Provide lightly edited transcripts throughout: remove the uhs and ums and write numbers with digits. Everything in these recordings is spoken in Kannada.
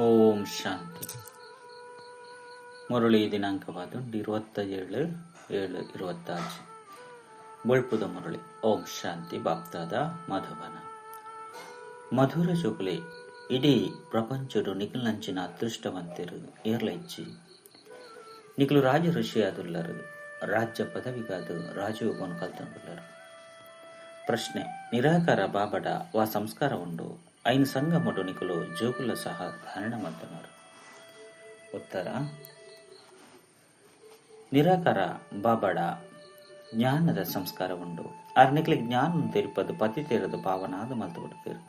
ಓಂ ಶಾಂತಿ. ಮುರಳಿ ದಿನಾಂಕವಾದುಂಡು 27/7/26 ಬೊಳ್ಪುದ ಮುರಳಿ. ಓಂ ಶಾಂತಿ. ಬಾಪ್ತಾದ ಮಧುಬನ. ಮಧುರ ಜೋಗುಲೆ ಇಡೀ ಪ್ರಪಂಚಡು ನಿಖಿಲ್ನಂಚಿನ ಅದೃಷ್ಟವಂತರು ಏರ್ಲೈಚ್ಚಿ ನಿಖಿಲು ರಾಜ ಋಷಿ ಆದುಲ್ಲರು. ರಾಜ್ಯ ಪದವಿಗಾದು ರಾಜಯೋಗವನ್ನು ಕಲ್ತುಳ್ಳರು. ಪ್ರಶ್ನೆ: ನಿರಾಕಾರ ಬಾಬಡ ವಾ ಸಂಸ್ಕಾರ ಉಂಡು ಐನು ಸಂಗಮಡು ನಿಖಲು ಜೋಗುಲ ಸಹ ಧಾರಣ ಮಾಡ್ತನರು. ಉತ್ತರ: ನಿರಾಕಾರ ಬಾಬಡ ಜ್ಞಾನದ ಸಂಸ್ಕಾರ ಉಂಡು. ಆರ್ ನಿಖಲಿಗೆ ಜ್ಞಾನ ತೆರಿಪದು ಪತಿ ತೇರದು ಪಾವನಾದ ಮಲ್ತು ಬಿಡ್ತೇರು.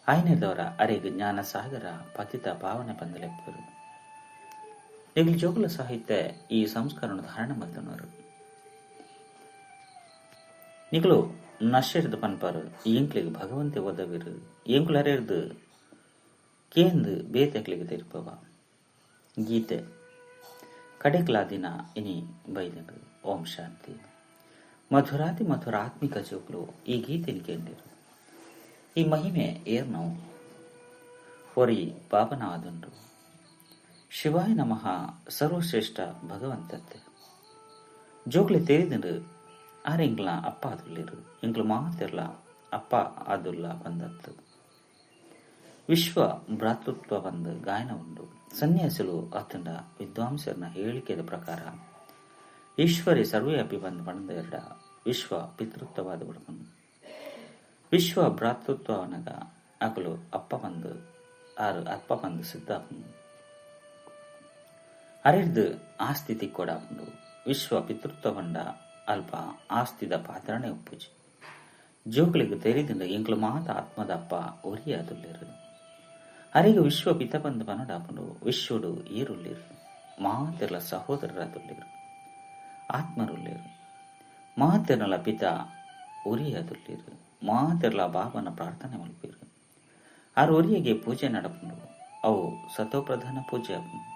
ಆಯ್ನೆದವರ ಅರೆಗೆ ಜ್ಞಾನ ಸಾಗರ ಪತಿತ ಪಾವನೆ ಬಂದಲೆಪ್ಪರು. ನಿಖಲು ಜೋಗುಲ ಸಾಹಿತ್ಯ ಈ ಸಂಸ್ಕಾರವನ್ನು ಧಾರಣ ಮಾಡ್ತನರು. ನಿಖಲು ನಶೆರ್ದು ಪನ್ಪಾರು ಎಂಕ್ಲಿಗೆ ಭಗವಂತೆ ಒದವಿರು ಎಂಕ್ಲು ಅರೆರ್ದು ಕೇಂದು ಬೇತೆಕ್ಲಿಗೆ ತೆರಿಪವ. ಗೀತೆ ಕಡೆಕ್ಲಾದಿನ ಇನಿ ಬೈದರು. ಓಂ ಶಾಂತಿ. ಮಧುರಾತಿ ಮಧುರ ಆತ್ಮಿಕ ಜೋಗುಲು ಈ ಗೀತೆని ಕೇಂದಿರು. ಈ ಮಹಿಮೆ ಏರ್ನವು ಹೊರಿ ಪಾಪನಾದುಂಡು. ಶಿವಾಯ ನಮಃ. ಸರ್ವಶ್ರೇಷ್ಠ ಭಗವಂತತ್ತೆ ಜೋಗ್ಲೆ ತೆರಿದು ಆರೆ ಎಂಕ್ಲ ಅಪ್ಪ ಆದುಲ್ಲಿರು. ಎಂಕ್ಲು ಮಾತೆರ್ಲ ಅಪ್ಪ ಆದುಲ್ಲ ಬಂದತ್ತು. ವಿಶ್ವ ಭ್ರಾತೃತ್ವ ಬಂದು ಗಾಯನ ಉಂಡು. ಸನ್ಯಾಸಿಲು ಅತ್ತಂಡ ವಿದ್ವಾಂಸರನ ಹೇಳಿಕೆಯ ಪ್ರಕಾರ ಈಶ್ವರಿ ಸರ್ವೇಪಿ ಬಂದು ಪಣದ ಎರಡ ವಿಶ್ವ ಪಿತೃತ್ವವಾದ ಬಿಡ್ಕೊಂಡು ವಿಶ್ವ ಭ್ರಾತೃತ್ವವನಗ ಅಕಲು ಅಪ್ಪ ಬಂದು ಆರು ಅಪ್ಪ ಬಂದು ಸಿದ್ಧ ಅರೆರ್ದು ಆಸ್ತಿ ತಿಕ್ಕೊಡ ಉಂಡು. ವಿಶ್ವ ಪಿತೃತ್ವ ಬಂಡ ಅಲ್ಪ ಆಸ್ತಿದ ಪಾತ್ರನೇ ಉಪ್ಪುಜಿ ಜೋಕ್ಲಿಗೆ ತೆರಿದಿಂದ ಎಂಕ್ಲು ಮಾತ ಆತ್ಮದ ಅಪ್ಪ ಒರಿಯಾದುಲ್ಲಿರು. ಅರೆಗೆ ವಿಶ್ವ ಪಿತ ಬಂದು ಪನಡಾಪುಂಡು ವಿಶ್ವಡು ಈರುಲ್ಲಿರು. ಮಾತೆರ್ಲ ಸಹೋದರರಾದುಲ್ಲಿರು. ಆತ್ಮರುಲ್ಲಿರು. ಮಾತೆರ್ನಲ ಪಿತ ಒರಿಯಾದುಲ್ಲಿರು. ಮಾತೆರ್ಲ ಬಾಬನ ಪ್ರಾರ್ಥನೆ ಮಲ್ಪಿರು. ಆರು ಒರಿಯಗೆ ಪೂಜೆ ನಡಪುಂಡು. ಅವು ಸತೋಪ್ರಧಾನ ಪೂಜೆ ಆಪುಂಡು.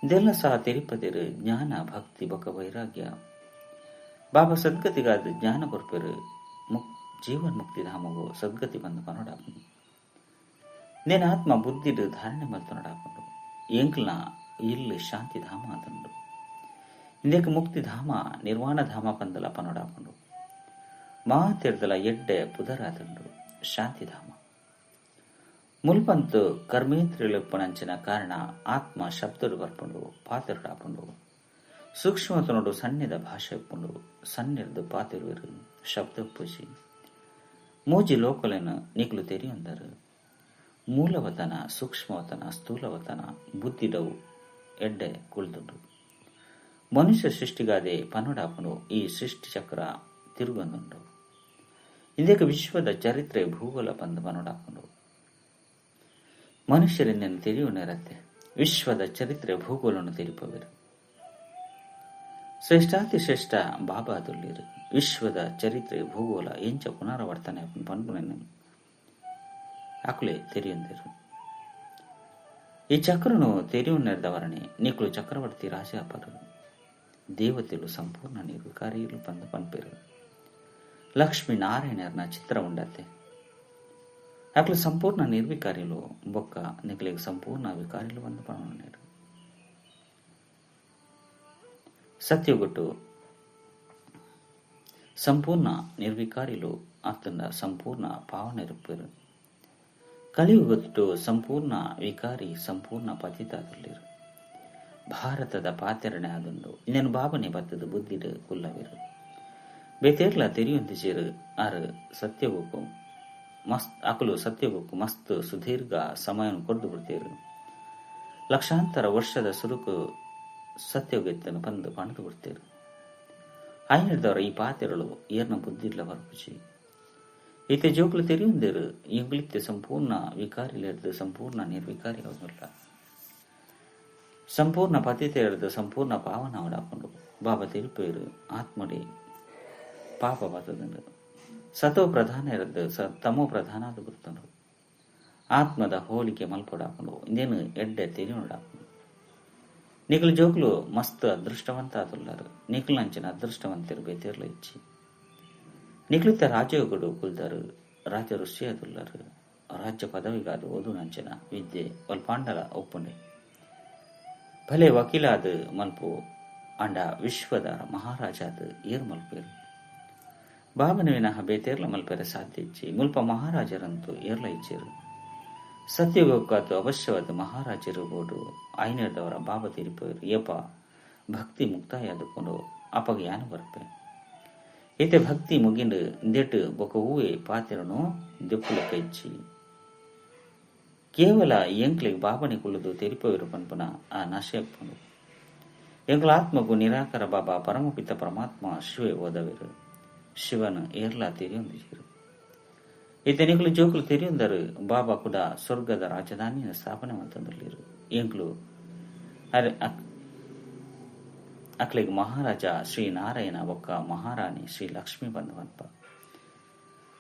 ಇದೆಲ್ಲ ಸಹ ತೆರಿಪದಿರು ಜ್ಞಾನ ಭಕ್ತಿ ಬೊಕ ವೈರಾಗ್ಯ. ಬಾಬಾ ಸದ್ಗತಿಗಾದ ಜ್ಞಾನ ಬರ್ಪರು ಜೀವನ್ ಮುಕ್ತಿ ಧಾಮಗು ಸದ್ಗತಿ ಬಂದು ಪನೋಡಾಪುಂಡು. ನೇನ ಆತ್ಮ ಬುದ್ಧಿಡು ಧಾರಣೆ ಮಲ್ತನೋಡಾಪುಂಡು. ಎಂಕ್ಲನ ಇಲ್ಲಿ ಶಾಂತಿ ಧಾಮ ಆದಂಡು. ಇಂದೇಕ ಮುಕ್ತಿ ಧಾಮ ನಿರ್ವಾಣ ಧಾಮ ಪಂದಲ ಪನೋಡಾಪುಂಡು. ಮಾತೆರ್ದಲ ಎಡ್ಡೆ ಪುದರಾದಂಡು ಶಾಂತಿಧಾಮ. ಮುಲ್ಪಂತು ಕರ್ಮೇಂದ್ರಿಯಲುಪ್ಪನಂಚಿನ ಕಾರಣ ಆತ್ಮ ಶಬ್ದಡು ಬರ್ಪುಂಡು ಪಾತೆರುಡಾಪುಂಡು. ಸೂಕ್ಷ್ಮತನೋಡು ಸಣ್ಯದ ಭಾಷೆ ಉಪ್ಪುಂಡು. ಸಣ್ಯರ್ದು ಪಾತಿರುವರು ಶಬ್ದ ಪೂಜಿ ಮೂಜಿ ಲೋಕಲೆನ ನಿಕ್ಲು ತೆರಿಯೊಂದರು. ಮೂಲವತನ ಸೂಕ್ಷ್ಮವತನ ಸ್ಥೂಲವತನ ಬುದ್ಧಿಡವು ಎಡ್ಡೆ ಕುಳ್ದುಂಡು. ಮನುಷ್ಯ ಸೃಷ್ಟಿಗಾದೆ ಪನೋಡಾಪುಂಡು ಈ ಸೃಷ್ಟಿ ಚಕ್ರ ತಿರುಗೊಂದುಂಡು. ಇಂದೇಕ ವಿಶ್ವದ ಚರಿತ್ರೆ ಭೂಗೋಳ ಬಂದು ಪನೋಡಾಪುಂಡು. ಮನುಷ್ಯರನ್ನೇನು ತೆರೆಯುವನಿರತ್ತೆ. ವಿಶ್ವದ ಚರಿತ್ರೆ ಭೂಗೋಳವನ್ನು ತೆರಿಪವರು ಶ್ರೇಷ್ಠಾತಿ ಶ್ರೇಷ್ಠ ಬಾಬಾ ಅದುಲ್ಲಿರು. ವಿಶ್ವದ ಚರಿತ್ರೆ ಭೂಗೋಳ ಎಂಚ ಪುನರಾವರ್ತನೆ ಪನ್ಪುಣೆನು ಅಕುಲೆ ತೆರೆಯೊಂದಿರು. ಈ ಚಕ್ರನು ತೆರೆಯುವನೆರದವರಣೆ ನಿಕ್ಲು ಚಕ್ರವರ್ತಿ ರಾಜಾಪರು ದೇವತೆಲು ಸಂಪೂರ್ಣ ನಿರ್ವಿಕಾರಿಯಲು ಬಂದು ಪನ್ಪೇರು. ಲಕ್ಷ್ಮೀ ನಾರಾಯಣರನ ಚಿತ್ರ ಉಂಡತ್ತೆ. ಅಕ್ಲು ಸಂಪೂರ್ಣ ನಿರ್ವಿಕಾರಿಲು ಬೊಕ್ಕ ನಿಕ್ಲಿಗೆ ಸಂಪೂರ್ಣ ವಿಕಾರಿಲು ಬಂದು ಪಣರು. ಸತ್ಯಗೊಟ್ಟು ಸಂಪೂರ್ಣ ನಿರ್ವಿಕಾರಿಲು ಅತ್ತಂಡ ಸಂಪೂರ್ಣ ಪಾವನೆರುಪ್ಪರು. ಕಲಿಯುಗೊಟ್ಟು ಸಂಪೂರ್ಣ ವಿಕಾರಿ ಸಂಪೂರ್ಣ ಪತಿತಾದುಲ್ಲಿರು. ಭಾರತದ ಪಾತೆರಣೆ ಆದುಂಡು. ಇನ್ನೇನು ಬಾಬನೆ ಬತ್ತದ ಬುದ್ಧಿಡು ಕುಲ್ಲವಿರು. ಬೇತೇರ್ಲ ತೆರಿಯೊಂದಿಸಿರು. ಆರು ಸತ್ಯಗೊಕ್ಕು ಅಕಲು ಸತ್ಯಗೊಕ್ಕು ಮಸ್ತ್ ಸುದೀರ್ಘ ಸಮಯವನ್ನು ಕೊಡ್ದು ಬಿಡ್ತೇರು. ಲಕ್ಷಾಂತರ ವರ್ಷದ ಸುರುಕು ಸತ್ಯಗೆತ್ತನ್ನು ಬಂದು ಪಣದು ಬಿಡ್ತೇರು. ಆಯ್ನಿಡ್ದವರ ಈ ಪಾತೆರಳು ಏರ್ನ ಬುದ್ಧಿಡ್ಲ ಬರ್ಪುಚಿ ಈತೆ ಜೋಕ್ಲು ತೆರಿಯೊಂದಿರು. ಎಂಗ್ಲಿತ್ತೆ ಸಂಪೂರ್ಣ ವಿಕಾರಿಲಿರ್ದು ಸಂಪೂರ್ಣ ನಿರ್ವಿಕಾರಿ ಆಗುಲ್ಲ. ಸಂಪೂರ್ಣ ಪತಿತೆರದು ಸಂಪೂರ್ಣ ಪಾವನ ಅವಡಾಕೊಂಡು ಬಾಬಾ ತಿರುಪೇರು ಆತ್ಮಡಿ ಪಾಪ ಬರ್ತದಂಡು. ಸತೋ ಪ್ರಧಾನ ಇರದ್ದು ತಮೋ ಪ್ರಧಾನ ಅದು ಗುರ್ತಂಡು. ಆತ್ಮದ ಹೋಲಿಕೆ ಮಲ್ಪೊಡಾಕೊಂಡು ಇಂದೇನು ಎಡ್ಡೆ ತೆರಿಯೋಡಾಕೊಂಡು ನಿಖಲು ಜೋಗ್ಲು ಮಸ್ತ್ ಅದೃಷ್ಟವಂತ ಆದುಲ್ಲರು. ನಿಖಲ್ನಂಚಿನ ಅದೃಷ್ಟವಂತರು ಬೇತಿರ್ಲ ಇಚ್ಚಿ ನಿಖಲಿತ ರಾಜಯೋಗಡು ಕುಲ್ದರು ರಾಜ ಋಷಿ ಆದುಲ್ಲರು. ರಾಜ್ಯ ಪದವಿಗಾದ ಓದು ನಂಚನ ವಿದ್ಯೆ ಒಲ್ಪಾಂಡಲ ಒಪ್ಪುಂಡೆ ಭಲೆ ವಕೀಲಾದ ಮಲ್ಪು ಅಂಡ ವಿಶ್ವದ ಮಹಾರಾಜಾದ ಏರ್ ಮಲ್ಪೇರು ಬಾಬನ ವಿನಃ ಬೇತೇರ್ಲ ಮಲ್ಪೆರೆ ಸಾಧ್ಯ ಇಚ್ಚಿ ಮುಲ್ಪ ಮಹಾರಾಜರಂತೂ ಏರ್ಲ ಇಚ್ಚೇರು ಸತ್ಯಗೋಕಾತು ಅವಶ್ಯವಾದ ಮಹಾರಾಜರು ಬೋಡು ಐನೇರ್ದವರ ಬಾಬ ತೀರಿಪೇರು ಏಪ ಭಕ್ತಿ ಮುಕ್ತಾಯ ಅದುಕೊಂಡು ಅಪಗ ಯಾನು ಬರ್ಪೆ ಈತೆ ಭಕ್ತಿ ಮುಗಿಂಡು ಇಂದೆಟ್ಟು ಬೊಕ ಹೂವೆ ಪಾತಿರನು ದೆಪ್ಪುಲಕ ಇಚ್ಚಿ ಕೇವಲ ಎಂಕ್ಲಿಗೆ ಬಾಬನಿ ಕುಳ್ಳುದು ತೆರಿಪವಿರು ಪನ್ಪುನ ಆ ನಾಶೆಪ್ಪನು ಎಂಕ್ಲ ಆತ್ಮಗೂ ನಿರಾಕಾರ ಬಾಬಾ ಪರಮಪಿತ ಪರಮಾತ್ಮ ಶಿವೆ ಓದವಿರು ಶಿವನು ಏರ್ಲಾ ತೆರಿಯೊಂದಿರು ಈತ ನಿಕ್ಲು ಜೋಕುಲು ತೆರಿಯೊಂದರು ಬಾಬಾ ಕೂಡ ಸ್ವರ್ಗದ ರಾಜಧಾನಿಯ ಸ್ಥಾಪನೆ ಮಂತಂದಿರು ಎಂಕ್ಲು ಅಕ್ಲಿಗೆ ಮಹಾರಾಜ ಶ್ರೀ ನಾರಾಯಣ ಒಕ್ಕ ಮಹಾರಾಣಿ ಶ್ರೀ ಲಕ್ಷ್ಮೀ ಬಂಧುವನ್ಪ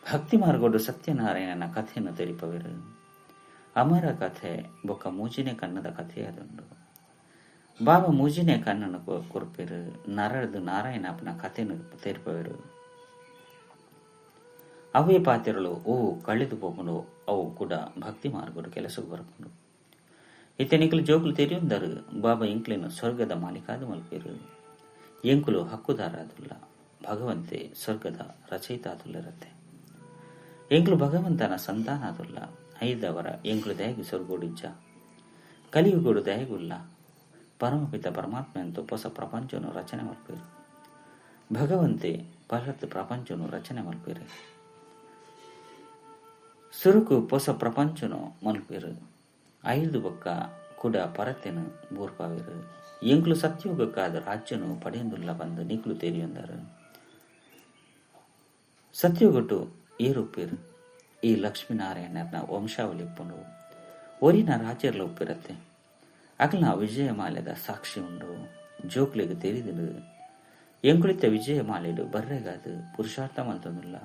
ಭಕ್ತಿ ಮಾರ್ಗೋಡು ಸತ್ಯನಾರಾಯಣನ ಕಥೆಯನ್ನು ತೆರಿಪವಿರು ಅಮರ ಕಥೆ ಬೊಕ್ಕ ಮೂಜಿನೆ ಕನ್ನದ ಕಥೆ ಅದುಂಡು ಬಾಬಾ ಮೂಜಿನೆ ಕಣ್ಣನ್ನು ಕೊರ್ಪಿರು ನರಳದು ನಾರಾಯಣಪ್ಪನ ಕಥೆಯನ್ನು ತೆರಿಪವಿರು ಅವೇ ಪಾತಿರಳು ಅವು ಕಳೆದು ಹೋಗುಂಡು ಅವು ಕೂಡ ಭಕ್ತಿ ಮಾರ್ಗೋಡು ಕೆಲಸಕ್ಕೆ ಬರ್ಕೊಂಡು ಇತನಿಕಲು ಜೋಕುಲು ತೆರಿಯೊಂದರು ಬಾಬಾ ಇಂಕ್ಲಿನ ಸ್ವರ್ಗದ ಮಾಲೀಕಾದ ಮಲ್ಪೇರು ಎಂಕುಲು ಹಕ್ಕುದಾರಾದುಲ್ಲ ಭಗವಂತೆ ಸ್ವರ್ಗದ ರಚಯಿತಾದುಲ್ಲಿರತ್ತೆ ಎಂಕ್ಲು ಭಗವಂತನ ಸಂತಾನ ಆದುಲ್ಲ ಐದವರ ಎಂಕ್ಲು ದಯಗೆ ಸ್ವರ್ಗೋಡಿಜ್ಜ ಕಲಿಯುಗೋಡು ದಯಗುಲ್ಲ ಪರಮಪಿತ ಪರಮಾತ್ಮ ಎಂದು ಹೊಸ ಪ್ರಪಂಚವನ್ನು ರಚನೆ ಮಲ್ಪೇರು ಭಗವಂತೆ ಪರತ್ ಪ್ರಪಂಚವನ್ನು ರಚನೆ ಮಲ್ಪೇರು ಸುರುಕು ಹೊಸ ಪ್ರಪಂಚನು ಮಲ್ಪೇರು ಐದು ಬೊಕ್ಕ ಕೂಡ ಪರತೆನು ಬೂರ್ಪಾವಿರು ಎಂಕ್ಲು ಸತ್ಯೋಗಕ್ಕಾದ ರಾಜ್ಯನು ಪಡೆಯೊಂದುಲ್ಲ ಬಂದು ನಿಕ್ಲು ತೆರಿಯೊಂದರು ಸತ್ಯೋಗಟ್ಟು ಏರುಪ್ಪೇರು ಈ ಲಕ್ಷ್ಮೀನಾರಾಯಣನ ವಂಶಾವಳಿ ಇಪ್ಪುಂಡು ಒರಿನ ರಾಜ್ಯರ್ಲ ಉಪ್ಪಿರತ್ತೆ ಅಗಲ ವಿಜಯಮಾಲೆದ ಸಾಕ್ಷಿ ಉಂಡು ಜೋಕ್ಲಿಗೆ ತೆರಿದಿಡು ಎಂಕುಳಿತ ವಿಜಯಮಾಲೆಡು ಬರ್ರೆಗಾದು ಪುರುಷಾರ್ಥ ಮಲ್ತೊಂದುಲ್ಲ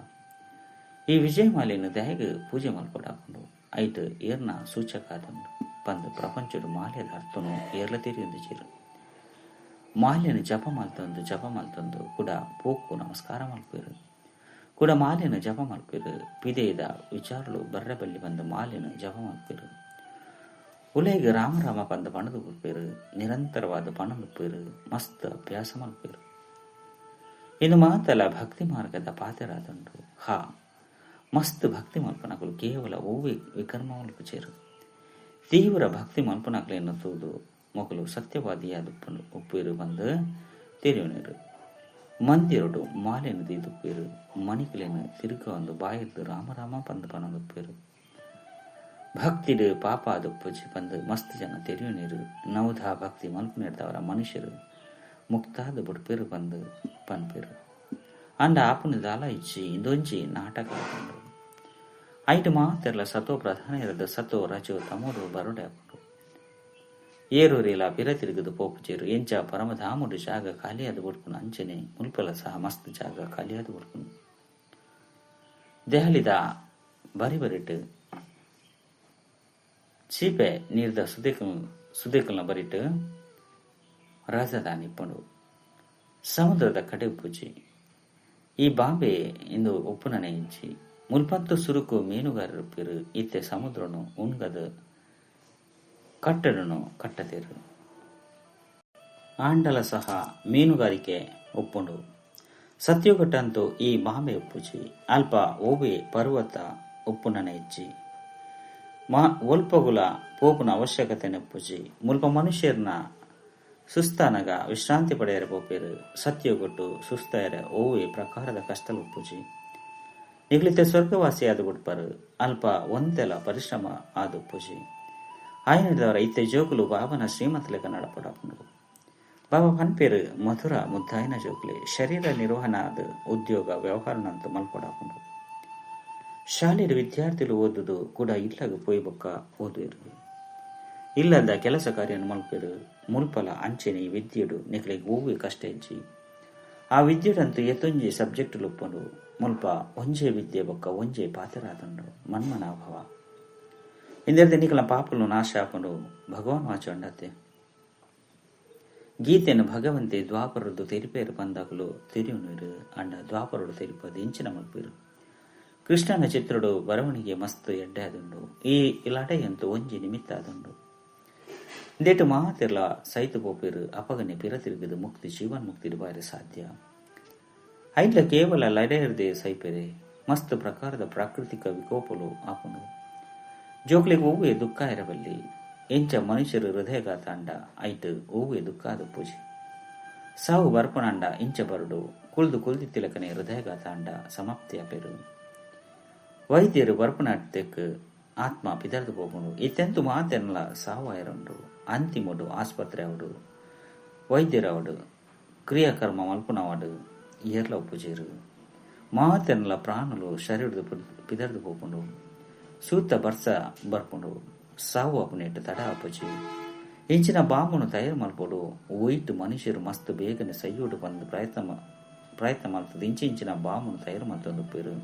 ಈ ವಿಜಯಮಾಲೆಯನ್ನು ದಯಗೆ ಪೂಜೆ ಮಲ್ಪಡಾಕೊಂಡು ಐಟ್ ಏರ್ನ ಸೂಚಕ ಆದುಂಡು ಬಂದು ಪ್ರಪಂಚಡು ಮಾಲೆದ ಅರ್ಥನು ಏರ್ಲ ತೆರಿಯೊಂದಿಚಿರು ಮಾಲೆಯನ್ನು ಜಪ ಮಲ್ತೊಂದು ಕೂಡ ಪೋಕು ನಮಸ್ಕಾರ ಮಲ್ಪೇರು ಕೂಡ ಮಾಲೆಯನ್ನು ಜಪ ಮಲ್ಪೇರು ಪಿದೆಯದ ವಿಚಾರಗಳು ಬರ್ರೆ ಬಲ್ಲಿ ಬಂದು ಮಾಲೆಯನ್ನು ಜಪ ಮಲ್ಪೇರು ಉಲೆಗೆ ರಾಮ ಬಂದು ಪಣದು ಕೊಡ್ಪೇರು ನಿರಂತರವಾದ ಪಣದುಪ್ಪೇರು ಮಸ್ತ್ ಅಭ್ಯಾಸ ಮಲ್ಪೇರು ಇನ್ನು ಮಾತಲ್ಲ ಭಕ್ತಿ ಮಾರ್ಗದ ಪಾತೆರಾದಂಡು ಹಾ ಮಸ್ತ್ ಭಕ್ತಿ ಮಲ್ಪನಗಳು ಕೇವಲ ಓವಿ ವಿಕರ್ಮ ಮಲ್ಪಚೇರು ತೀವ್ರ ಭಕ್ತಿ ಮಲ್ಪನಗಳು ಎನ್ನುವುದು ಮೊಗಲು ಸತ್ಯವಾದಿಯಾದ ಉಪ್ಪೇರು ಬಂದು ತೆರೆಯುವರು ಮಂದಿರಡು ಮಾಲೆಯನ್ನು ತೀದುಪ್ಪೇರು ಮಣಿಕಲೇನು ತಿರುಗ ಒಂದು ಬಾಯಿದ್ದು ರಾಮ ಬಂದು ಪಣದುಪ್ಪೇರು ಭಕ್ತಿಡು ಪಾಪ ಅದುಪ್ಪುಜಿ ಬಂದು ಮಸ್ತ್ ಜನ ತೆರೆಯುವರು ನವಧ ಭಕ್ತಿ ಮಲ್ಪು ನೀಡಿದವರ ಮನುಷ್ಯರು ಮುಕ್ತಾದ ಬುಡ್ಪೇರು ಬಂದು ಪನ್ಪೇರು ಅಂಡ ಆಪುನ ದಾಲ ಇಚ್ಚಿ ಇಂದೊಂಜಿ ನಾಟಕ ಆಕೊಂಡು ಐಟು ಮಾತೆರ್ಲ ಸತೋ ಪ್ರಧಾನ ಇರದ ಸತೋ ರಜೋ ತಮೋಡು ಬರೋಡೆ ಹಾಕೊಂಡು ಏರೂರಿಲ ಪಿರ ತಿರುಗದು ಪೋಪುಚೇರು ಎಂಚ ಪರಮಧಾಮುಡು ಜಾಗ ಖಾಲಿಯಾದ ಬುಡ್ಪುನು ಅಂಚನೆ ಮುಲ್ಪಲ ಸಹ ಮಸ್ತ್ ಜಾಗ ಖಾಲಿಯಾದ ಬುಡ್ಪುನು ದೆಹಲಿದ ಬರಿಬರಿಟ್ಟು ಚೀಪೆ ನೀರ್ದ ಸುದೇಕಲ್ನ ಬರಿಟ್ಟು ರಾಜಧಾನಿ ಇಪ್ಪುಂಡು ಸಮುದ್ರದ ಕಡೆ ಉಪ್ಪುಜಿ ಈ ಬಾಂಬೆ ಇಂದು ಒಪ್ಪುನನೆ ಇಂಚಿ ಮುಲ್ಪತ್ತು ಸುರುಕು ಮೀನುಗಾರರು ಪೇರು ಇತ್ತೆ ಸಮುದ್ರನು ಉಣ್ಗದ ಕಟ್ಟಡನು ಕಟ್ಟತೇರು ಆಂಡಲ ಸಹ ಮೀನುಗಾರಿಕೆ ಒಪ್ಪುಂಡು ಸತ್ಯೋಗಟ್ಟಂತೂ ಈ ಬಾಂಬೆ ಒಪ್ಪುಜಿ ಅಲ್ಪ ಓಬೆ ಪರ್ವತ ಒಪ್ಪುನನೆ ಇಚ್ಚಿ ಒಲ್ಪಗುಲ ಪೋಪುನ ಅವಶ್ಯಕತೆ ನೆಪ್ಪುಜಿ ಮುಲ್ಪ ಮನುಷ್ಯರ್ನ ಸುಸ್ತಾನಗ ವಿಶ್ರಾಂತಿ ಪಡೆಯರ ಪೋಪೇರು ಸತ್ಯೋಗೊಟ್ಟು ಸುಸ್ತಾಯರ ಓವೆ ಪ್ರಕಾರದ ಕಷ್ಟಲು ಉಪ್ಪುಜಿ ನಿಗ್ಲಿತ ಸ್ವರ್ಗವಾಸಿಯಾದ ಬಿಡ್ಪರು ಅಲ್ಪ ಒಂದೆಲ ಪರಿಶ್ರಮ ಆದು ಪೂಜಿ ಆಯ್ನದವರ ಇತ್ತೆ ಜೋಕುಲು ಬಾಬನ ಶ್ರೀಮಂತಲೆಗ ನಡಪಡಾಪುಂಡು ಬಾಬಾ ಪನ್ಪೇರು ಮಧುರ ಮುದ್ದಾಯಿನ ಜೋಕುಲೆ ಶರೀರ ನಿರ್ವಹಣಾದ ಉದ್ಯೋಗ ವ್ಯವಹಾರನಂತೂ ಮಲ್ಪಡಾಪುಂಡು ಶಾಲೆಯ ವಿದ್ಯಾರ್ಥಿಗಳು ಓದುದು ಕೂಡ ಇಲ್ಲಾಗ ಪೋಯ್ ಬೊಕ್ಕ ಓದುವರು ಇಲ್ಲದ ಕೆಲಸ ಕಾರ್ಯವನ್ನು ಮಲ್ಪೇರು ಮುಲ್ಪಲ ಅಂಚೆನೆ ವಿದ್ಯೆಡು ನಿಕ್ಲಿಗೆ ಹೂವಿ ಕಷ್ಟ ಇಜ್ಜಿ ಆ ವಿದ್ಯೆಡಂತೂ ಎತ್ತೊಂಜಿ ಸಬ್ಜೆಕ್ಟ್ ಲುಪ್ಪುಂಡು ಮುಲ್ಪ ಒಂಜೆ ವಿದ್ಯೆ ಬೊಕ್ಕ ಒಂಜೆ ಪಾತ್ರರಾದಂಡು ಮನ್ಮನಾಭವ ಇಂದೆರ್ದೆ ನಿಕಲ ಪಾಪಲು ನಾಶ ಆಪುಂಡು ಭಗವಾನ್ ವಾಚಂಡತೆ ಗೀತೆಯನ್ನು ಭಗವಂತೆ ದ್ವಾಪರದ್ದು ತೆರಿಪೇರು ಬಂದಾಗಲು ತೆರಿಯುನೀರು ಅಂಡ ದ್ವಾಪರಡು ತೆರಿಪದು ಇಂಚಿನ ಮಲ್ಪೇರು ಕೃಷ್ಣನ ಚಿತ್ರಡು ಬರವಣಿಗೆ ಮಸ್ತ್ ಎಡ್ಡೆ ಆದುಂಡು. ಈ ಇಲಾಟೆಯಂತೂ ಒಂಜಿ ನಿಮಿತ್ತ ಆದುಂಡು. ಇಂದೇಟು ಮಾತೆರ್ಲ ಸೈತು ಪೋಪಿರು ಅಪಗನೆ ಪಿರ ತಿರುಗಿದು ಮುಕ್ತಿ ಜೀವನ್ ಮುಕ್ತಿಡು ಬಾರಿ ಸಾಧ್ಯ. ಐಡ್ಲ ಕೇವಲ ಲಡೆಯರ್ದೆ ಸೈಪೆರೆ ಮಸ್ತ್ ಪ್ರಕಾರದ ಪ್ರಾಕೃತಿಕ ವಿಕೋಪಲು ಆಪುಂಡು. ಜೋಕ್ಲಿಗೆ ಹೂವೆ ದುಃಖ ಇರಬಲ್ಲಿ ಎಂಚ ಮನುಷ್ಯರು ಹೃದಯಘಾತ ಅಂಡ ಐಟ್ ಹೂವೆ ದುಃಖ ಆದ ಪೂಜೆ. ಸಾವು ಬರ್ಪನಂಡ ಇಂಚ ಬರಡು ಕುಳ್ದು ಕುಳ್ದಿತ್ತಿಲಕನೆ ಹೃದಯಘಾತ ಅಂಡ ಸಮಾಪ್ತಿಯ ಪೆರು. ವೈದ್ಯರು ಬರ್ಪನಾಟಕ್ಕೆ ಆತ್ಮ ಪಿದರ್ದು ಹೋಗುಂಡು. ಇತ್ತೆಂತು ಮಾತೆನ್ಲ ಸಾವಾಯರುಂಡು. ಅಂತಿಮಡು ಆಸ್ಪತ್ರೆ ಅವಡು ವೈದ್ಯರವಡು ಕ್ರಿಯಾಕರ್ಮ ಮಲ್ಪುನವಡು ಏರ್ಲ ಪೂಜೆರು ಮಾತೆನ್ಲ ಪ್ರಾಣುಲು ಶರೀರದ ಪಿದರ್ದು ಹೋಗುಂಡು. ಸೂತ ಬರ್ಸ ಬರ್ಪುಂಡು ಸಾವು ಅಪನೇಟ್ ತಡ ಅಪಜಿ ಇಂಚಿನ ಬಾಂಬುನು ತಯಾರು ಮಲ್ಪೋಡು. ಒಯ್ಟ್ ಮನುಷ್ಯರು ಮಸ್ತ್ ಬೇಗನೆ ಸೈಯೋಡು ಬಂದು ಪ್ರಯತ್ನ ಮಾಡ್ತದೆ. ಇಂಚಿನ ಬಾಂಬುನು ತಯಾರು ಮಾಡ್ತಂದು ಪೇರು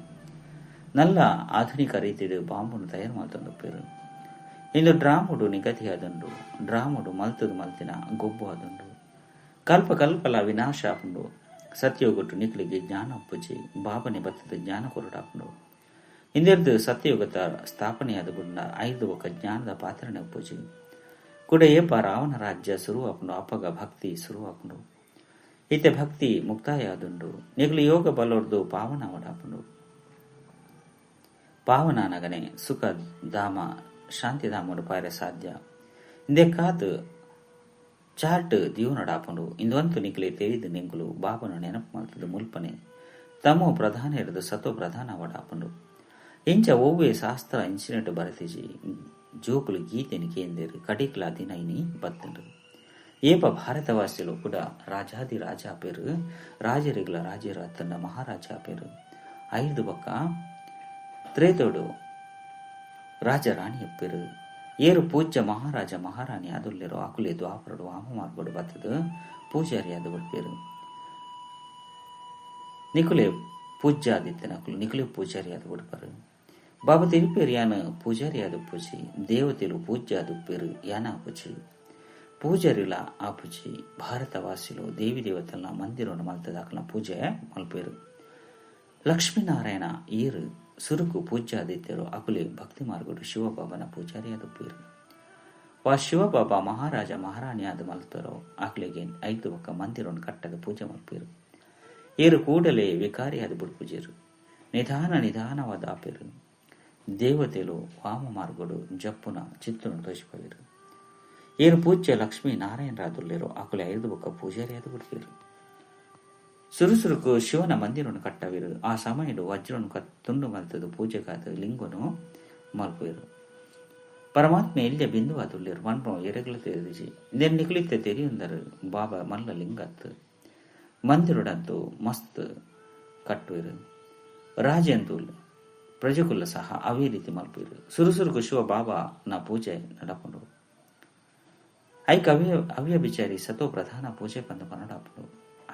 ನಲ್ಲ ಆಧುನಿಕ ರೀತಿಯ ಬಾಂಬುನು ತಯಾರು ಮಾಡ್ತಂದು ಪೇರು. ಇಂದು ಡ್ರಾಮುಡು ನಿಗದಿ ಆದುಂಡು. ಡ್ರಾಮುಡು ಮಲ್ತದು ಮಲ್ತಿನ ಗೊಬ್ಬು ಆದುಂಡು. ಕಲ್ಪಲ ವಿನಾಶ ಆಪುಂಡು. ಸತ್ಯಯುಗಟ್ಟು ನಿಕ್ಲಿಗೆ ಜ್ಞಾನ ಒಪ್ಪುಜಿ ಬಾಬನೆ ಬತ್ತದ ಜ್ಞಾನ ಕೊರಡಾಪುಂಡು. ಇಂದೆರ್ದು ಸತ್ಯಯುಗತ ಸ್ಥಾಪನೆಯಾದ ಗುಂಡ ಐದು ಒಕ್ಕ ಜ್ಞಾನದ ಪಾತ್ರನೆ ಒಪ್ಪುಜಿ ಕೂಡ ಏಪ ರಾವಣ ರಾಜ್ಯ ಶುರು ಆಪುಂಡು. ಅಪ್ಪಗ ಭಕ್ತಿ ಶುರು ಆಪುಂಡು. ಇತ್ತೆ ಭಕ್ತಿ ಮುಕ್ತಾಯ ಆದುಂಡು. ನಿಗ್ಲು ಯೋಗ ಬಲೋರ್ದು ಪಾವನ ಅವಡಾಪುಂಡು. ಪಾವನ ನಗನೆ ಸುಖ ಧಾಮ ಶಾಂತಿಧಾಮಡು ಪಾಯರೆ ಸಾಧ್ಯ. ಇಂದೇ ಕಾದು ಚಾರ್ಟ್ ದೀವನಡಾಪುಂಡು. ಇಂದುವಂತು ನಿಕ್ಲೆ ತೆರಿದು ನಿಂಗುಲು ಬಾಬನು ನೆನಪು ಮಾಡ್ತದ ಮುಲ್ಪನೆ ತಮೋ ಪ್ರಧಾನ ಇರದು ಸತೋ ಪ್ರಧಾನ ಅವಡಾಪುಂಡು. ಇಂಚ ಓವೆ ಶಾಸ್ತ್ರ ಇನ್ಸಿಡೆಂಟ್ ಬರತಿಜಿ ಜೋಕುಲು ಗೀತೆನಿ ಕೇಂದೇರು ಕಡಿಕ್ಲ ದಿನೈನಿ ಬತ್ತಂಡು. ಏಪ ಭಾರತವಾಸಿಲು ಕೂಡ ರಾಜಾದಿ ರಾಜ ಪೇರು ರಾಜರಿಗ್ಲ ರಾಜರ ತನ್ನ ಮಹಾರಾಜ ಪೇರು ಐದು ಬಕ್ಕ ತ್ರೇತೋಡು ರಾಜರಾಣಿ ಅಪ್ಪೇರು ಏರು ಪೂಜ್ಯ ಮಹಾರಾಜ ಮಹಾರಾಣಿ ಅದುಲ್ಲಿರೋ ಆಕುಲೆ ದ್ವಾಪರಡು ವಾಮ ಮಾಡ್ಕೊಡು ಬತ್ತದು ಪೂಜಾರಿ ಅದು ಬಿಡ್ಪೇರು. ನಿಕುಲೆ ಪೂಜ್ಯಾದಿತ್ಯ ನಕುಲು ನಿಕುಲೆ ಪೂಜಾರಿ ಅದು ಬಿಡ್ಪರು. ಬಾಬಾ ತಿರುಪೇರು ಯಾನ ಪೂಜಾರಿ ಅದು ಪೂಜಿ ದೇವತೆಲು ಪೂಜ್ಯ ಅದು ಪೇರು ಯಾನ ಪೂಜಿ ಪೂಜಾರಿಲ ಆ ಪೂಜಿ ಭಾರತವಾಸಿಲು ದೇವಿ ದೇವತೆಲ್ಲ ಮಂದಿರವನ್ನು ಮಲ್ತದಾಕಲ ಪೂಜೆ ಮಲ್ಪೇರು. ಲಕ್ಷ್ಮೀನಾರಾಯಣ ಈರು ಸುರುಕು ಪೂಜ್ಯಾದಿತ್ಯರು ಅಕುಲೆ ಭಕ್ತಿ ಮಾರ್ಗಡು ಶಿವಬಾಬನ ಪೂಜಾರಿಯಾದ ಪೇರು. ವಾ ಶಿವಬಾಬಾ ಮಹಾರಾಜ ಮಹಾರಾಣಿಯಾದ ಮಲ್ಪೇರೋ ಆಕ್ಲೆಗೆ ಐದು ಒಕ್ಕ ಮಂದಿರವನ್ನು ಕಟ್ಟದ ಪೂಜೆ ಮಲ್ಪೇರು. ಏರು ಕೂಡಲೇ ವಿಕಾರಿಯಾದ ಬುಡ್ಪೂಜೆರು ನಿಧಾನವಾದ ಆಪೇರು. ದೇವತೆಲು ವಾಮ ಮಾರ್ಗಡು ಜಪ್ಪುನ ಚಿತ್ತನು ತೋರಿಸಿಪೇರು. ಏರು ಪೂಜ್ಯ ಲಕ್ಷ್ಮೀ ನಾರಾಯಣರಾದುಲ್ಲಿರೋ ಆಕುಲೆ ಐದು ಒಕ್ಕ ಪೂಜಾರಿಯಾದ ಬಿಡ್ಪೇರು. ಸುರುಸುರುಕು ಶಿವನ ಮಂದಿರವನ್ನು ಕಟ್ಟವಿರು. ಆ ಸಮಯಡು ವಜ್ರನು ತುಂಡು ಮಲ್ತದು ಪೂಜೆಗಾದ ಲಿಂಗನು ಮಲ್ಪೇರು. ಪರಮಾತ್ಮ ಇಲ್ಲೇ ಬಿಂದುವಾದುಲ್ಲಿರು ಮಣ್ಣು ಎರೆಗಳ ತೆರೆದಿಜಿ ಇದನ್ನು ನಿಕ್ಲಿತ್ತೆ ತೆರೆಯುಂದರು ಬಾಬಾ ಮಲ್ಲ ಲಿಂಗತ್ತು ಮಂದಿರುಡಂತೂ ಮಸ್ತ್ ಕಟ್ಟುವಿರು. ರಾಜಂತೂ ಪ್ರಜೆಕುಲ್ಲ ಸಹ ಅವೇ ರೀತಿ ಮಲ್ಪೇರು. ಸುರುಸುರುಕು ಶಿವ ಬಾಬಾನ ಪೂಜೆ ನಡಪುಂಡು. ಐಕ ಅವ್ಯ ಬಿಚಾರಿ ಸತೋ ಪ್ರಧಾನ ಪೂಜೆ ಬಂದು ಮನಡಾಪುಂಡು.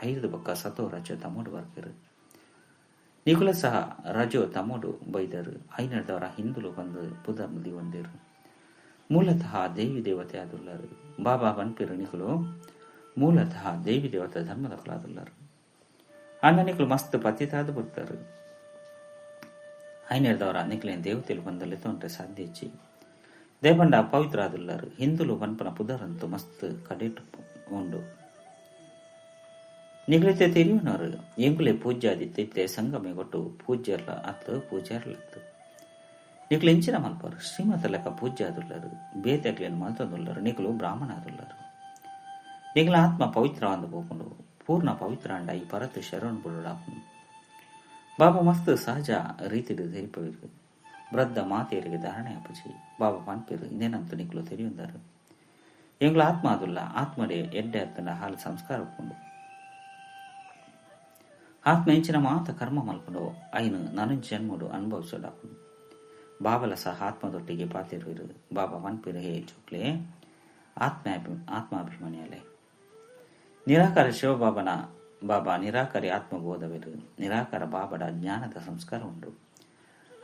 ಐದು ಬಕ್ಕ ಸತೋ ರಜೋ ತಮ್ಮೋಡು ಬರ್ಪೇರು. ನಿಕುಲ ಸಹ ರಜೋ ತಮ್ಮೋಡು ಬೈದರು. ಐನರ್ದವರ ಹಿಂದುಲು ಬಂದು ಪುದರ್ನು ದಿವಂದಿರು. ಮೂಲತಃ ದೇವಿ ದೇವತೆ ಆದುಲ್ಲರು. ಬಾಬಾ ಬನ್ಪೇರು ನಿಕುಲು ಮೂಲತಃ ದೇವಿ ದೇವತೆ ಧರ್ಮದ ಕುಲಾದುಲ್ಲರು. ಅಣ್ಣ ನಿಕುಲು ಮಸ್ತ್ ಪತಿತಾದು ಬರ್ತಾರೆ. ಐನರ್ದವರ ನಿಕಲೇನ್ ದೇವತೆಲು ಬಂದಲ್ಲಿ ತೊಂದ್ರೆ ಸಾಧ್ಯ ಹೆಚ್ಚಿ ದೇಪಂಡ ಪವಿತ್ರ ಆದುಲ್ಲರು. ಹಿಂದುಲು ಬನ್ಪನ ಪುದರಂತೂ ಮಸ್ತ್ ಕಡೆಟು ಉಂಡು. ನಿಗಲಿತೆ ತಿರಿಯುನರು ಎಂಗುಲೆ ಪೂಜ್ಯಾದಿತ್ಯ ಸಂಗಮೆ ಕೊಟ್ಟು ಪೂಜ್ಯರ್ಲ ಅತ್ತು ಪೂಜ್ಯರ್ಲತ್ತು ನಿಕಲು ಎಂಚಿನ ಮಲ್ಪರು ಶ್ರೀಮತ ಲೆಕ್ಕ ಪೂಜ್ಯ ಆದುಲ್ಲರು. ಬೇತೆಗ್ಲೇನು ಮಲ್ತೊಂದುಲ್ಲರು. ನಿಕಲು ಬ್ರಾಹ್ಮಣ ಆದುಲ್ಲರು. ನಿಕಲ ಆತ್ಮ ಪವಿತ್ರವಾದ ಹೋಗುಂಡು ಪೂರ್ಣ ಪವಿತ್ರ ಅಂಡ ಈ ಪರತ್ತು ಶರಣ್ ಬುಡಾಪುಂಡು. ಬಾಬಾ ಮಸ್ತ್ ಸಹಜ ರೀತಿಡು ತೆರಿಪವಿರು. ವೃದ್ಧ ಮಾತೆಯರಿಗೆ ಧಾರಣೆ ಅಪಚಿ ಬಾಬಾ ಪನ್ಪೇರು ಇನ್ನೇನಂತೂ ನಿಕಲು ತೆರಿಯುಂದರು. ಎಂಗ್ಲ ಆತ್ಮ ಆದುಲ್ಲ ಆತ್ಮಡೆ ಎಡ್ಡೆ ಅತ್ತನ ಹಾಲು ಸಂಸ್ಕಾರ ಒಪ್ಪುಂಡು. ಆತ್ಮ ಎಂಚಿನ ಮಾತ ಕರ್ಮ ಮಲ್ಪುಂಡು ಐನು ನಾನು ಜನ್ಮಡು ಅನುಭವಿಸೋಡಾಪುಂಡು. ಬಾಬಲ ಸಹ ಆತ್ಮದೊಟ್ಟಿಗೆ ಪಾತಿರುವಿರು. ಬಾಬಾ ಪನ್ಪೇರು ಹೇ ಚುಕ್ಲೆ ಆತ್ಮಾಭಿಮಾನಿಯಲೆ ನಿರಾಕಾರ ಶಿವಬಾಬನ ಬಾಬಾ ನಿರಾಕಾರಿ ಆತ್ಮಬೋಧವಿರು. ನಿರಾಕಾರ ಬಾಬಡ ಜ್ಞಾನದ ಸಂಸ್ಕಾರ ಉಂಡು.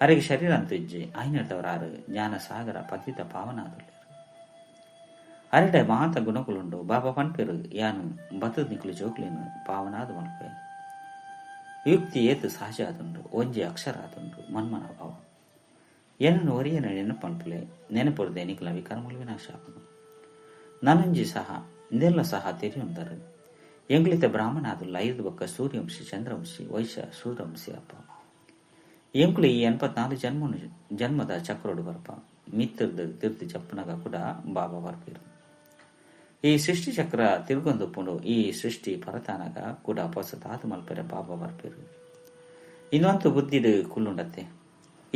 ಅರೆಗೆ ಶರೀರ ಅಂತೂ ಇಜ್ಜಿ ಐನರ್ದವರಾರು ಜ್ಞಾನ ಸಾಗರ ಪತಿತ ಪಾವನ ಆದುಲ್ಲೇರು. ಅರೆಡೆ ಮಾತ ಗುಣಗಳುಂಡು. ಬಾಬಾ ಪನ್ಪೇರು ಯಾನು ಬತ್ತದ ನಿಕ್ಲು ಜೋಕ್ಲೇನು ಪಾವನಾದ ಮಲ್ಪೆ ಯುಕ್ತಿ ಏತು ಸಹಜ ಆದುಂಡು ಒಂಜಿ ಅಕ್ಷರ ಆದುಂಡು ಮನ್ಮನ ಭಾವ ಏನನ್ನು ಒರಿಯನ ನೆನಪಂಪುಲೆ ನೆನಪುರದೆ ಎನಿಕಲ ವಿಕರ್ಮಗಳು ವಿನಾಶ ಆಪುನು ನನಂಜಿ ಸಹ ಇಂದೆಲ್ಲ ಸಹ ತೆರೆಯುಂದರು ಎಂಗ್ಲಿತ ಬ್ರಾಹ್ಮಣ ಆದುಲ್ಲ 5 ಬೊಕ್ಕ ಸೂರ್ಯವಂಶಿ ಚಂದ್ರವಂಶಿ ವೈಶ್ಯ ಶೂದ್ರವಂಶಿ ಅಪ್ಪ ಎಂಕುಲು ಈ 84 ಜನ್ಮದ ಚಕ್ರೋಡು ಬರ್ಪ ಮಿತ್ರದು ತಿರ್ತಿ ಚಪ್ಪನಗ ಕೂಡ ಬಾಬಾ ಬರ್ಪಿರು ಈ ಸೃಷ್ಟಿ ಚಕ್ರ ತಿರುಗೊಂದುಪ್ಪುಂಡು ಈ ಸೃಷ್ಟಿ ಪರತಾನಗ ಕೂಡ ಹೊಸತಾದು ಮಲ್ಪೆರೆ ಬಾಬಾ ಬರ್ಪಿರು ಇನ್ನೊಂದು ಬುದ್ಧಿಡು ಕುಲ್ಲುಂಡತ್ತೆ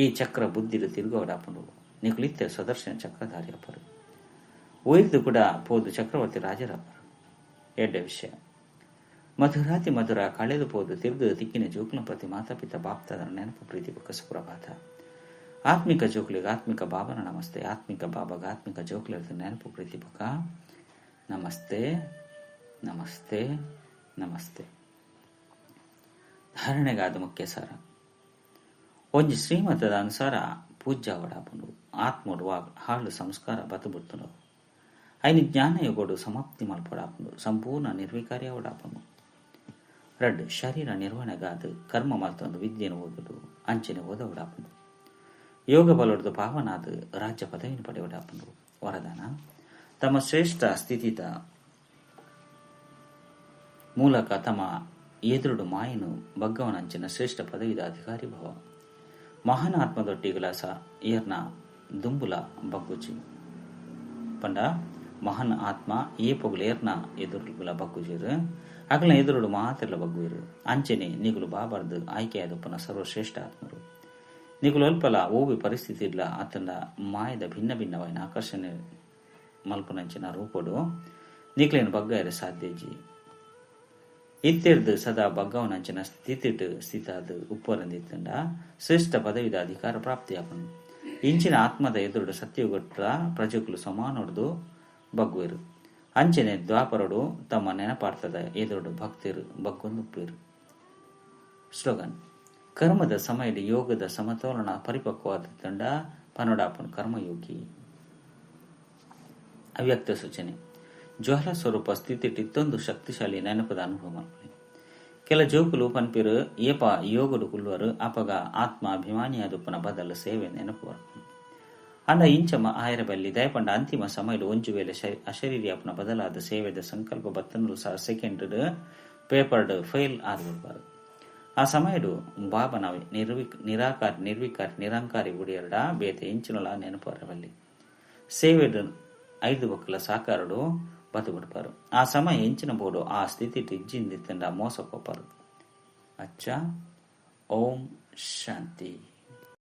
ಈ ಚಕ್ರ ಬುದ್ಧಿಡು ತಿರುಗೋಡಾಪುಂಡು ನಿಕುಲಿತ್ತ ಸುದರ್ಶನ ಚಕ್ರಧಾರಿ ಅಪ್ಪರು ಒಯ್ದು ಕೂಡ ಪೋದು ಚಕ್ರವರ್ತಿ ರಾಜರಪ್ಪರು ಎಡ್ಡ ವಿಷಯ ಮಧುರಾತಿ ಮಧುರ ಕಳೆದು ಪೋದು ತಿರುಗು ತಿಕ್ಕಿನ ಜೋಕುಲ ಪ್ರತಿ ಮಾತಾಪಿತ ಬಾಪ್ತದ ನೆನಪು ಪ್ರೀತಿ ಬೊಕ್ಕ ಸುಪ್ರಭಾತ ಆತ್ಮಿಕ ಜೋಕುಲಿಗೆ ಆತ್ಮಿಕ ಬಾಬನ ನಮಸ್ತೆ ಆತ್ಮಿಕ ಬಾಬಾಗ ಆತ್ಮಿಕ ಜೋಕುಲಿರ್ದ ನೆನಪು ಪ್ರೀತಿ ಬೊಕ್ಕ ನಮಸ್ತೆ ನಮಸ್ತೆ ನಮಸ್ತೆ. ಧಾರಣೆಗಾದ ಮುಖ್ಯ ಸಾರ ಒಂಜಿ ಶ್ರೀಮತದ ಅನುಸಾರ ಪೂಜ್ಯ ಒಡಾಪುಂಡು ಆತ್ಮೋಡು ಹಾಳು ಸಂಸ್ಕಾರ ಬತುಬುತ್ತುಂಡು ಐನಿ ಜ್ಞಾನಯೋಗೋಡು ಸಮಾಪ್ತಿ ಮಲ್ಪೊಡಾಪುಂಡು ಸಂಪೂರ್ಣ ನಿರ್ವಿಕಾರ್ಯ ಒಡಾಪುಂಡು ರಡ್ ಶರೀರ ನಿರ್ವಹಣೆಗಾದ ಕರ್ಮ ಮಲ್ತೊಂದು ವಿದ್ಯೆನು ಓದುದು ಅಂಚನೆ ಓದ ಒಡಾಪುಂಡು ಯೋಗ ಬಲೊಡ್ದು ಪಾವನಾದ ರಾಜ್ಯ ಪದವಿನ ಪಡೆ ಒಡಾಪುಂಡು ವರದಾನ ತಮ್ಮ ಶ್ರೇಷ್ಠ ಸ್ಥಿತಿದ ಮೂಲಕ ತಮ್ಮ ಎದುರುಡು ಮಾಯನು ಬಗ್ಗವನಂಚಿನ ಶ್ರೇಷ್ಠ ಪದವಿದ ಅಧಿಕಾರಿ ಭವ ಮಹಾನ್ ಆತ್ಮದೊಟ್ಟಿಗಳ ಏರ್ನ ದುಂಬುಲ ಬಗ್ಗುಜಿ ಪಂಡ ಮಹಾನ್ ಆತ್ಮ ಏಪೊಗಳು ಏರ್ನ ಎದುರುಗಳ ಬಗ್ಗುಜಿರು ಅಗಲ ಎದುರುಡು ಮಾತೆಲ್ಲ ಬಗ್ಗುವಿರು ಅಂಚನೆ ನಿಗುಲು ಬಾಬಾರ್ದು ಆಯ್ಕೆಯಾದಪ್ಪನ ಸರ್ವಶ್ರೇಷ್ಠ ಆತ್ಮರು ನಿಗುಲು ಅಲ್ಪಲ ಓವಿ ಪರಿಸ್ಥಿತಿ ಇಲ್ಲ ಆತನ ಮಾಯದ ಭಿನ್ನ ಭಿನ್ನವಾಯಿನ ಆಕರ್ಷಣೆ ಮಲ್ಪನಂಚಿನ ರೂಪಡು ನಿಕ್ಲೇನು ಬಗ್ಗ ಇರ ಸಾಧ್ಯಜಿ ಇತ್ತಿರ್ದು ಸದಾ ಬಗ್ಗವನಂಚಿನ ಸ್ಥಿತಾದ ಉಪ್ಪರಂದಿತ್ತಂಡ ಶ್ರೇಷ್ಠ ಪದವಿದ ಅಧಿಕಾರ ಪ್ರಾಪ್ತಿಯಾಪನು ಇಂಚಿನ ಆತ್ಮದ ಎದುರುಡು ಸತ್ಯಗೊಟ್ಟ ಪ್ರಜೆಗಳು ಸಮಾನೊಡ್ದು ಬಗ್ಗುವಿರು ಅಂಚನೆ ದ್ವಾಪರಡು ತಮ್ಮ ನೆನಪಾರ್ಥದ ಎದುರುಡು ಭಕ್ತಿರು ಬಗ್ಗೊಂದುಪ್ಪಿರು. ಸ್ಲೋಗನ್ ಕರ್ಮದ ಸಮಯದ ಯೋಗದ ಸಮತೋಲನ ಪರಿಪಕ್ವವಾದ ತಂಡ ಪನೋಡಾಪನ್ ಕರ್ಮಯೋಗಿ. ಅವ್ಯಕ್ತ ಸೂಚನೆ ಜ್ವಾಲ ಸ್ವರೂಪ ಸ್ಥಿತಿಟ್ಟಿತ್ತೊಂದು ಶಕ್ತಿಶಾಲಿ ನೆನಪದ ಅನುಭವ ಮಾಡ್ಕೊಳ್ಳಿ. ಕೆಲ ಜೋಕುಲು ಪನ್ಪಿರು ಏಪ ಯೋಗಡು ಕುಲ್ವರು ಅಪಗ ಆತ್ಮ ಅಭಿಮಾನಿಯಾದುಪ್ಪನ ಬದಲ ಸೇವೆ ನೆನಪು ಅಂಡ ಇಂಚಮ ಆಯರಬಲ್ಲಿ ದಯಪಂಡ ಅಂತಿಮ ಸಮಯಲು ಒಂಜು ವೇಳೆ ಅಶರೀರಿ ಅಪ್ಪನ ಬದಲಾದ ಸೇವೆದ ಸಂಕಲ್ಪ 19 ಸೆಕೆಂಡ್ ಪೇಪರ್ಡ್ ಫೇಲ್ ಆದ್ಬಿಡ್ಬಾರ್ದು. ಆ ಸಮಯಡು ಬಾಬನ ನಿರಂಕಾರಿ ಗುಡಿಯರಡ ಬೇತೆ ಇಂಚಿನೊಳ ನೆನಪು ಅರಬಲ್ಲಿ ಸೇವೆಡು 5 ಬೊಕ್ಕಲ ಸಾಕಾರಡು ಬತು ಬಿಡ್ಪಾರು. ಆ ಸಮಯ ಎಂಚಿನ ಬೋಡು ಆ ಸ್ಥಿತಿ ಟಿಜ್ಜಿಂದಿತ್ತಂಡ ಮೋಸ ಕೊಪ್ಪಾರು. ಅಚ್ಚ ಓಂ ಶಾಂತಿ.